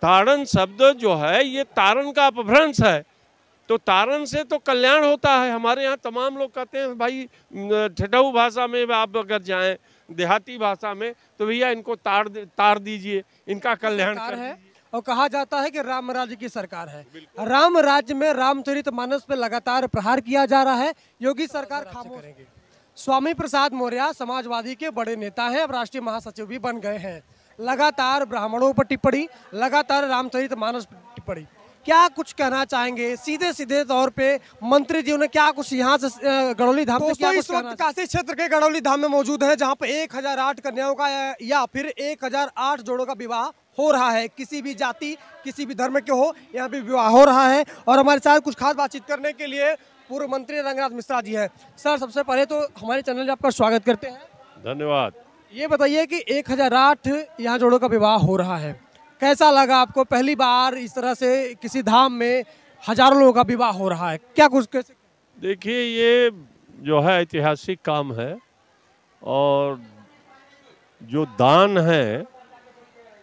ताड़न शब्द जो है ये तारण का अपभ्रंश है। तो तारण से तो कल्याण होता है। हमारे यहाँ तमाम लोग कहते हैं भाई ठेठऊ भाषा में आप अगर जाएं, देहाती भाषा में, तो भैया इनको तार दीजिए, इनका कल्याण कर दीजिए। और कहा जाता है कि राम राज्य की सरकार है। राम राज्य में रामचरितमानस पे लगातार प्रहार किया जा रहा है। योगी सरकार खामोश करेंगे। स्वामी प्रसाद मौर्य समाजवादी के बड़े नेता हैं, अब राष्ट्रीय महासचिव भी बन गए हैं। लगातार ब्राह्मणों पर टिप्पणी, लगातार रामचरितमानस पर टिप्पणी, क्या कुछ कहना चाहेंगे सीधे सीधे तौर पे? मंत्री जी ने क्या कुछ यहाँ से गड़ौली धाम से क्या कुछ कहना? काशी क्षेत्र के गड़ौली धाम में मौजूद है, जहाँ पे 1008 कन्याओं का या फिर 1008 जोड़ों का विवाह हो रहा है। किसी भी जाति, किसी भी धर्म के हो, यहाँ पे विवाह हो रहा है। और हमारे साथ कुछ खास बातचीत करने के लिए पूर्व मंत्री रंगनाथ मिश्रा जी हैं। सर, सबसे पहले तो हमारे चैनल में आपका स्वागत करते हैं। धन्यवाद। ये बताइए कि 1008 यहाँ जोड़ों का विवाह हो रहा है, कैसा लगा आपको? पहली बार इस तरह से किसी धाम में हजारों लोगों का विवाह हो रहा है, क्या कुछ कैसे? देखिए, ये जो है ऐतिहासिक काम है, और जो दान है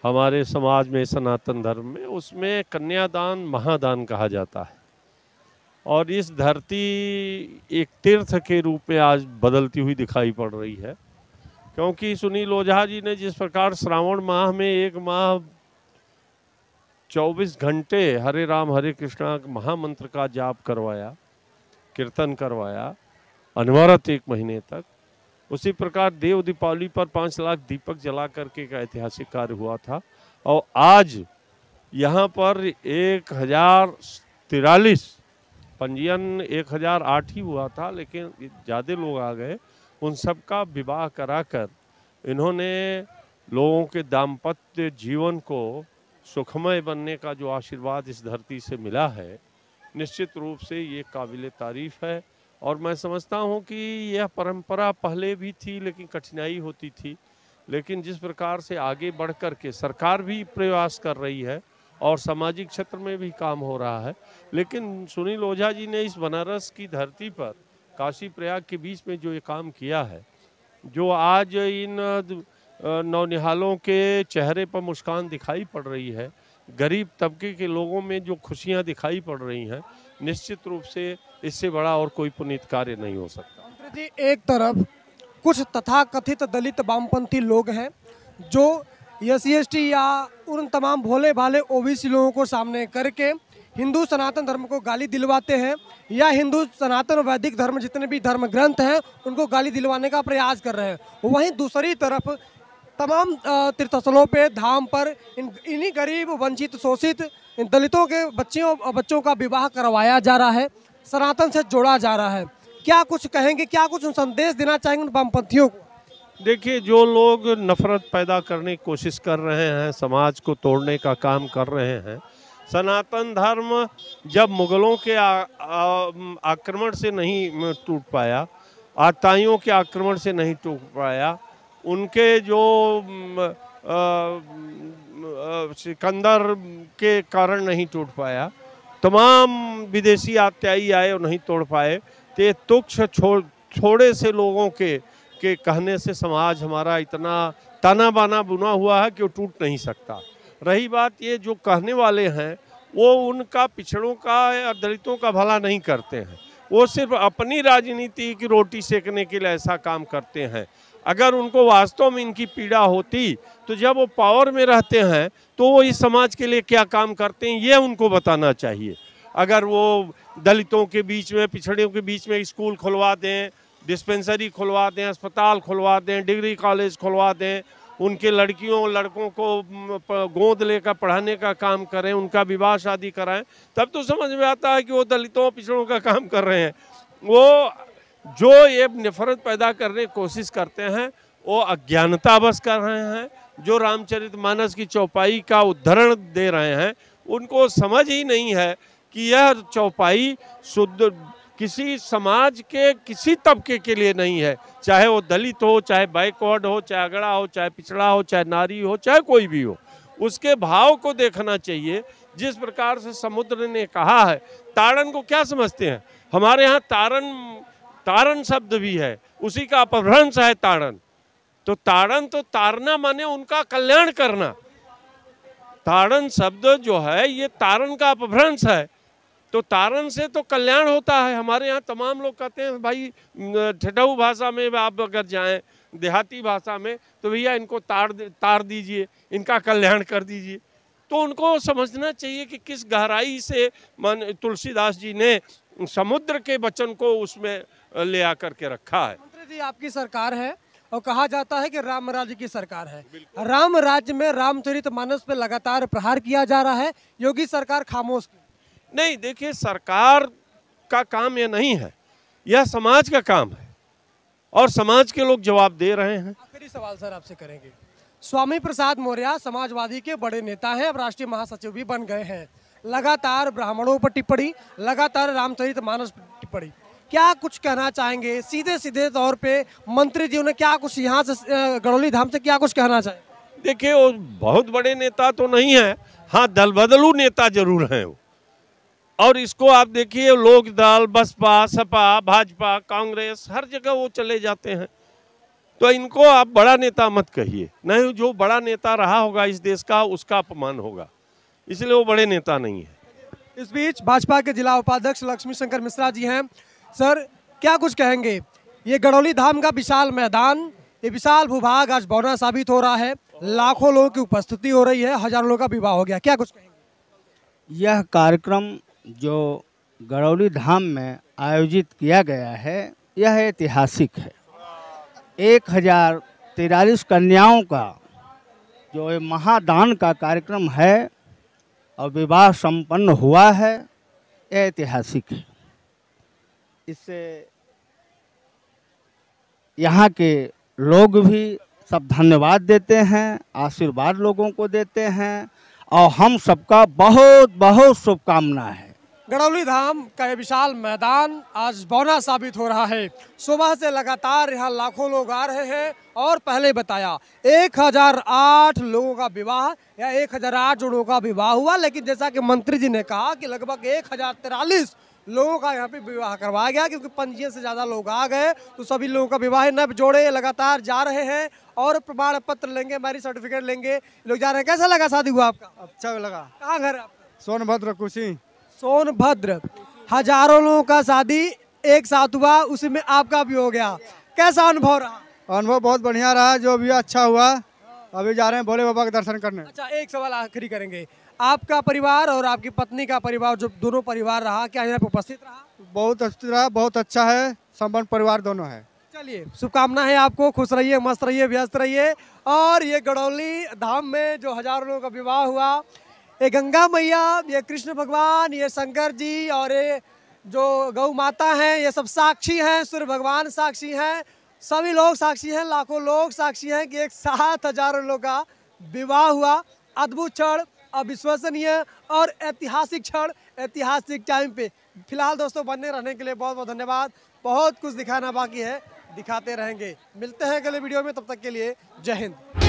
हमारे समाज में, सनातन धर्म में, उसमें कन्यादान महादान कहा जाता है। और इस धरती एक तीर्थ के रूप में आज बदलती हुई दिखाई पड़ रही है, क्योंकि सुनील ओझा जी ने जिस प्रकार श्रावण माह में एक माह 24 घंटे हरे राम हरे कृष्णा महामंत्र का जाप करवाया, कीर्तन करवाया अनवरत 1 महीने तक, उसी प्रकार देव दीपावली पर 5 लाख दीपक जला करके एक ऐतिहासिक कार्य हुआ था। और आज यहाँ पर 1043 पंजीयन 1008 ही हुआ था, लेकिन ज़्यादा लोग आ गए। उन सब का विवाह कराकर इन्होंने लोगों के दाम्पत्य जीवन को सुखमय बनने का जो आशीर्वाद इस धरती से मिला है, निश्चित रूप से ये काबिल तारीफ है। और मैं समझता हूँ कि यह परंपरा पहले भी थी, लेकिन कठिनाई होती थी। लेकिन जिस प्रकार से आगे बढ़ कर के सरकार भी प्रयास कर रही है और सामाजिक क्षेत्र में भी काम हो रहा है, लेकिन सुनील ओझा जी ने इस बनारस की धरती पर काशी प्रयाग के बीच में जो ये काम किया है, जो आज इन नौनिहालों के चेहरे पर मुस्कान दिखाई पड़ रही है, गरीब तबके के लोगों में जो खुशियां दिखाई पड़ रही हैं, निश्चित रूप से इससे बड़ा और कोई पुनीत कार्य नहीं हो सकता। जी, एक तरफ कुछ तथाकथित दलित वामपंथी लोग हैं जो SC/ST या उन तमाम भोले भाले OBC लोगों को सामने करके हिंदू सनातन धर्म को गाली दिलवाते हैं, या हिंदू सनातन वैदिक धर्म जितने भी धर्म ग्रंथ हैं उनको गाली दिलवाने का प्रयास कर रहे हैं। वहीं दूसरी तरफ तमाम तीर्थस्थलों पे, धाम पर इन्हीं गरीब, वंचित, शोषित दलितों के बच्चों का विवाह करवाया जा रहा है, सनातन से जोड़ा जा रहा है। क्या कुछ कहेंगे, क्या कुछ संदेश देना चाहेंगे उन वामपंथियों को? देखिए, जो लोग नफरत पैदा करने की कोशिश कर रहे हैं, समाज को तोड़ने का काम कर रहे हैं, सनातन धर्म जब मुगलों के आक्रमण से नहीं टूट पाया, आताइयों के आक्रमण से नहीं टूट पाया, उनके जो सिकंदर के कारण नहीं टूट पाया, तमाम विदेशी आत्याई आए और नहीं तोड़ पाए, तो ये तुच्छ थोड़े से लोगों के कहने से समाज हमारा इतना ताना बाना बुना हुआ है कि वो टूट नहीं सकता। रही बात ये, जो कहने वाले हैं वो उनका, पिछड़ों का या दलितों का भला नहीं करते हैं, वो सिर्फ अपनी राजनीति की रोटी सेकने के लिए ऐसा काम करते हैं। अगर उनको वास्तव में इनकी पीड़ा होती तो जब वो पावर में रहते हैं तो वो इस समाज के लिए क्या काम करते हैं ये उनको बताना चाहिए। अगर वो दलितों के बीच में, पिछड़ियों के बीच में स्कूल खुलवा दें, डिस्पेंसरी खुलवा दें, अस्पताल खुलवा दें, डिग्री कॉलेज खुलवा दें, उनके लड़कियों लड़कों को गोद लेकर पढ़ाने का काम करें, उनका विवाह शादी कराएं, तब तो समझ में आता है कि वो दलितों पिछड़ों का काम कर रहे हैं। वो जो ये नफरत पैदा करने की कोशिश करते हैं वो अज्ञानतावश कर रहे हैं। जो रामचरितमानस की चौपाई का उद्धरण दे रहे हैं, उनको समझ ही नहीं है कि यह चौपाई शुद्ध किसी समाज के किसी तबके के लिए नहीं है, चाहे वो दलित हो, चाहे बैकवर्ड हो, चाहे अगड़ा हो, चाहे पिछड़ा हो, चाहे नारी हो, चाहे कोई भी हो, उसके भाव को देखना चाहिए। जिस प्रकार से समुद्र ने कहा है, ताड़न को क्या समझते हैं? हमारे यहाँ तारण शब्द भी है, उसी का अपभ्रंश है ताड़न। तो ताड़न तो तारना माने उनका कल्याण करना। ताड़न शब्द जो है ये तारण का अपभ्रंश है, तो तारण से तो कल्याण होता है। हमारे यहाँ तमाम लोग कहते हैं भाई ठेठऊ भाषा में आप अगर जाएं, देहाती भाषा में, तो भैया इनको तार दीजिए, इनका कल्याण कर दीजिए। तो उनको समझना चाहिए कि किस गहराई से तुलसीदास जी ने समुद्र के वचन को उसमें ले आकर के रखा है। मंत्री जी, आपकी सरकार है और कहा जाता है कि राम राज्य की सरकार है। राम राज्य में रामचरितमानस पे लगातार प्रहार किया जा रहा है, योगी सरकार खामोश क्यों? नहीं, देखिए, सरकार का काम यह नहीं है, यह समाज का काम है और समाज के लोग जवाब दे रहे हैं। आखिरी सवाल सर आपसे करेंगे। स्वामी प्रसाद मौर्य समाजवादी के बड़े नेता हैं, अब राष्ट्रीय महासचिव भी बन गए हैं। लगातार ब्राह्मणों पर टिप्पणी, लगातार रामचरितमानस पर टिप्पणी, क्या कुछ कहना चाहेंगे सीधे सीधे तौर पे? मंत्री जी ने क्या कुछ यहाँ से गड़ौली धाम से क्या कुछ कहना चाहेंगे? देखिए, वो बहुत बड़े नेता तो नहीं है, हाँ दल बदलू नेता जरूर हैं वो। और इसको आप देखिए, लोक दल, बसपा, सपा, भाजपा, कांग्रेस, हर जगह वो चले जाते हैं। तो इनको आप बड़ा नेता मत कहिए, नहीं, जो बड़ा नेता रहा होगा इस देश का उसका अपमान होगा, इसलिए वो बड़े नेता नहीं है। इस बीच भाजपा के जिला उपाध्यक्ष लक्ष्मी शंकर मिश्रा जी हैं। सर, क्या कुछ कहेंगे? ये गड़ौली धाम का विशाल मैदान, ये विशाल भूभाग आज बौना साबित हो रहा है, लाखों लोगों की उपस्थिति हो रही है, हजारों लोगों का विवाह हो गया, क्या कुछ कहेंगे? यह कार्यक्रम जो गड़ौली धाम में आयोजित किया गया है यह ऐतिहासिक है। 1043 कन्याओं का जो ये महादान का कार्यक्रम है और विवाह संपन्न हुआ है, यह ऐतिहासिक है। इससे यहाँ के लोग भी सब धन्यवाद देते हैं, आशीर्वाद लोगों को देते हैं और हम सबका बहुत बहुत शुभकामना है। गड़ौली धाम का ये विशाल मैदान आज बौना साबित हो रहा है। सुबह से लगातार यहाँ लाखों लोग आ रहे हैं और पहले बताया 1008 लोगों का विवाह या 1008 जोड़ों का विवाह हुआ, लेकिन जैसा कि मंत्री जी ने कहा कि लगभग 1043 लोगों का यहाँ पे विवाह करवाया गया, क्योंकि पंजीयन से ज़्यादा लोग आ गए तो सभी लोगों का विवाह। नव जोड़े लगातार जा रहे हैं और प्रमाण पत्र लेंगे, मैरिज सर्टिफिकेट लेंगे, लोग जा रहे हैं। कैसा लगा शादी हुआ आपका? अच्छा लगा। कहाँ घर है आपका? सोनभद्र कुशी। सोनभद्र। हजारों लोगों का शादी एक साथ हुआ, उसी में आपका भी हो गया। कैसा अनुभव रहा? अनुभव बहुत बढ़िया रहा, जो भी अच्छा हुआ। अभी जा रहे हैं भोले बाबा के दर्शन करने। अच्छा, एक सवाल आखिरी करेंगे। आपका परिवार और आपकी पत्नी का परिवार, जो दोनों परिवार रहा, क्या यहाँ पे उपस्थित रहा? बहुत अच्छा रहा, बहुत अच्छा है, संपन्न परिवार दोनों है। चलिए, शुभकामनाएं आपको, खुश रहिए, मस्त रहिए, व्यस्त रहिए। और ये गड़ौली धाम में जो हजारों लोगों का विवाह हुआ, ये गंगा मैया, ये कृष्ण भगवान, ये शंकर जी और ये जो गौ माता हैं, ये सब साक्षी हैं, सूर्य भगवान साक्षी हैं, सभी लोग साक्षी हैं, लाखों लोग साक्षी हैं कि एक साथ हजारों लोगों का विवाह हुआ। अद्भुत क्षण, अविश्वसनीय और ऐतिहासिक क्षण, ऐतिहासिक टाइम पे। फिलहाल दोस्तों, बने रहने के लिए बहुत बहुत धन्यवाद। बहुत कुछ दिखाना बाकी है, दिखाते रहेंगे। मिलते हैं अगले वीडियो में, तब तक के लिए जय हिंद।